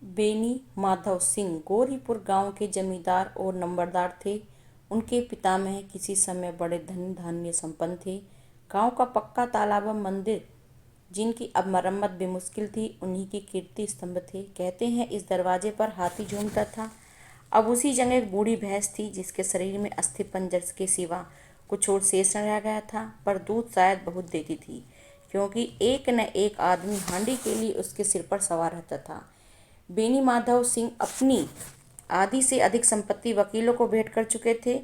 बेनी माधव सिंह गौरीपुर गांव के जमींदार और नंबरदार थे। उनके पितामह किसी समय बड़े धन धान्य संपन्न थे। गांव का पक्का तालाब व मंदिर, जिनकी अब मरम्मत भी मुश्किल थी, उन्हीं की कीर्ति स्तंभ थे। कहते हैं इस दरवाजे पर हाथी झूमता था। अब उसी जगह एक बूढ़ी भैंस थी, जिसके शरीर में अस्थि पंजर के सिवा कुछ और शेष न रह गया था, पर दूध शायद बहुत देती थी, क्योंकि एक न एक आदमी हांडी के लिए उसके सिर पर सवार रहता था। बेनी माधव सिंह अपनी आधी से अधिक संपत्ति वकीलों को भेंट कर चुके थे।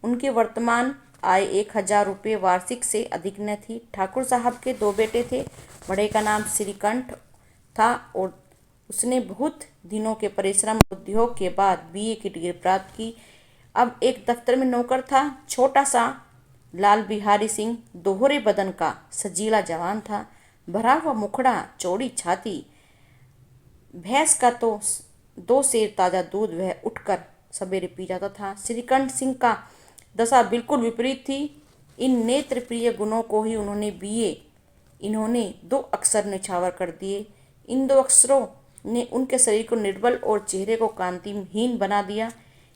उनके वर्तमान आय 1000 रुपये वार्षिक से अधिक न थी। ठाकुर साहब के 2 बेटे थे। बड़े का नाम श्रीकंठ था और उसने बहुत दिनों के परिश्रम और उद्योग के बाद बीए की डिग्री प्राप्त की। अब एक दफ्तर में नौकर था। छोटा सा लाल बिहारी सिंह दोहरे बदन का सजीला जवान था। भरा हुआ मुखड़ा, चौड़ी छाती। भैंस का तो 2 सेर ताजा दूध वह उठकर सवेरे पी जाता था। श्रीकंठ सिंह का दशा बिल्कुल विपरीत थी। इन नेत्र प्रिय गुणों को ही इन्होंने 2 अक्षर निछावर कर दिए। इन 2 अक्षरों ने उनके शरीर को निर्बल और चेहरे को कांतिहीन बना दिया।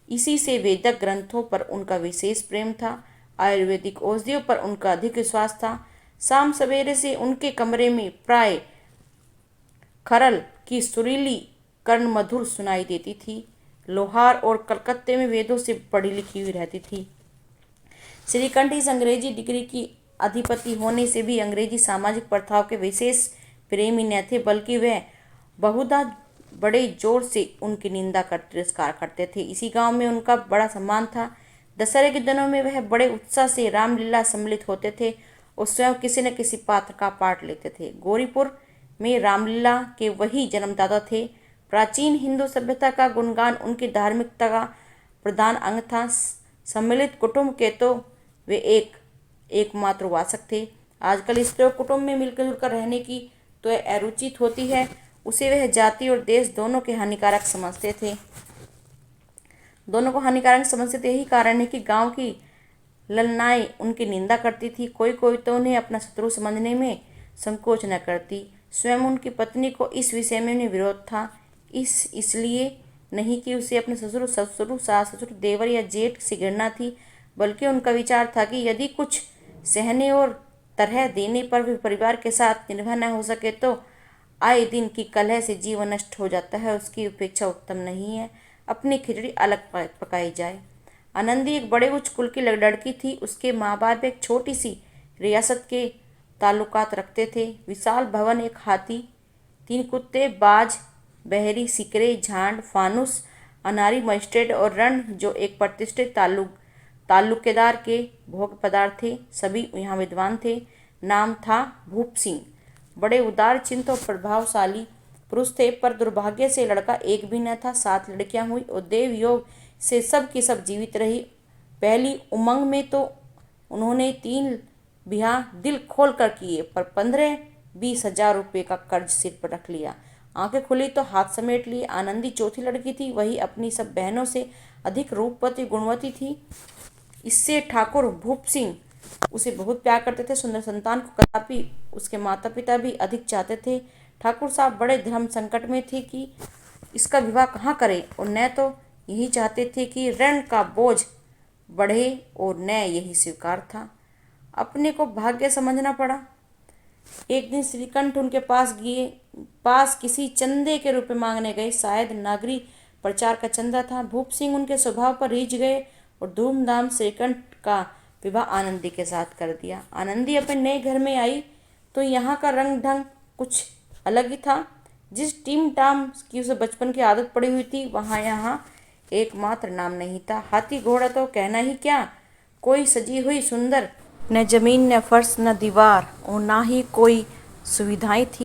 इसी से वेदक ग्रंथों पर उनका विशेष प्रेम था। आयुर्वेदिक औषधियों पर उनका अधिक विश्वास था। शाम सवेरे से उनके कमरे में प्राय खरल की सुरीली कर्ण मधुर सुनाई देती थी। लोहार और कलकत्ते में वेदों से पढ़ी लिखी हुई रहती थी। श्रीकंठ इस अंग्रेजी डिग्री की अधिपति होने से भी अंग्रेजी सामाजिक प्रथाओं के विशेष प्रेमी न थे, बल्कि वह बहुधा बड़े जोर से उनकी निंदा कर तिरस्कार करते थे। इसी गांव में उनका बड़ा सम्मान था। दशहरे के दिनों में वह बड़े उत्साह से रामलीला सम्मिलित होते थे और स्वयं किसी न किसी पात्र का पाठ लेते थे। गौरीपुर में रामलीला के वही जन्मदाता थे। प्राचीन हिंदू सभ्यता का गुणगान उनकी धार्मिकता का प्रधान अंग था। सम्मिलित कुटुंब के तो वे एकमात्र उपासक थे। आजकल स्त्रियों कुटुंब में मिलकर जुलकर रहने की तो अरुचित होती है, उसे वह जाति और देश दोनों के हानिकारक समझते थे। दोनों को हानिकारक समझते थे। यही कारण है कि गांव की ललनाएं उनकी निंदा करती थी। कोई कोई तो उन्हें अपना शत्रु समझने में संकोच न करती। स्वयं उनकी पत्नी को इस विषय में विरोध था। इसलिए नहीं कि उसे अपने ससुर, सास ससुर, देवर या जेठ से घृणा थी, बल्कि उनका विचार था कि यदि कुछ सहने और तरह देने पर भी परिवार के साथ निर्भर न हो सके तो आए दिन की कलह से जीवन नष्ट हो जाता है। उसकी उपेक्षा उत्तम नहीं है। अपनी खिचड़ी अलग पकाई जाए। आनंदी एक बड़े उच्च कुल की लड़की थी। उसके माँ बाप एक छोटी सी रियासत के ताल्लुकात रखते थे। विशाल भवन, एक हाथी, 3 कुत्ते, बाज, बहरी, सिकरे, झांड, फानुस, अनारी, मजिस्ट्रेट और रण, जो एक प्रतिष्ठित ताल्लुकेदार के भोग पदार्थ थे। सभी यहाँ विद्वान थे। नाम था भूप सिंह। बड़े उदार चित्त और प्रभावशाली पुरुष थे, पर दुर्भाग्य से लड़का एक भी न था। 7 लड़कियां हुई और देव योग से सब की सब जीवित रही। पहली उमंग में तो उन्होंने 3 ब्याह दिल खोल कर किए, पर 15-20 हजार रुपये का कर्ज सिर पर रख लिया। आंखें खुली तो हाथ समेट लिए। आनंदी चौथी लड़की थी। वही अपनी सब बहनों से अधिक रूपवती गुणवती थी। इससे ठाकुर भूप सिंह उसे बहुत प्यार करते थे। सुंदर संतान को कदापि उसके माता पिता भी अधिक चाहते थे। ठाकुर साहब बड़े धर्म संकट में थे कि इसका विवाह कहाँ करें, और न तो यही चाहते थे कि ऋण का बोझ बढ़े और न यही स्वीकार था। अपने को भाग्य समझना पड़ा। एक दिन श्रीकंठ उनके पास किसी चंदे के रुपए मांगने गए। शायद नागरी प्रचार का चंदा था। भूप सिंह उनके स्वभाव पर रीझ गए और धूमधाम श्रीकंठ का विवाह आनंदी के साथ कर दिया। आनंदी अपने नए घर में आई तो यहाँ का रंग ढंग कुछ अलग ही था। जिस टीम टाम की उसे बचपन की आदत पड़ी हुई थी, वहाँ यहाँ एकमात्र नाम नहीं था। हाथी घोड़ा तो कहना ही क्या, कोई सजी हुई सुंदर न जमीन, न फर्श, न दीवार और ना ही कोई सुविधाएं थी।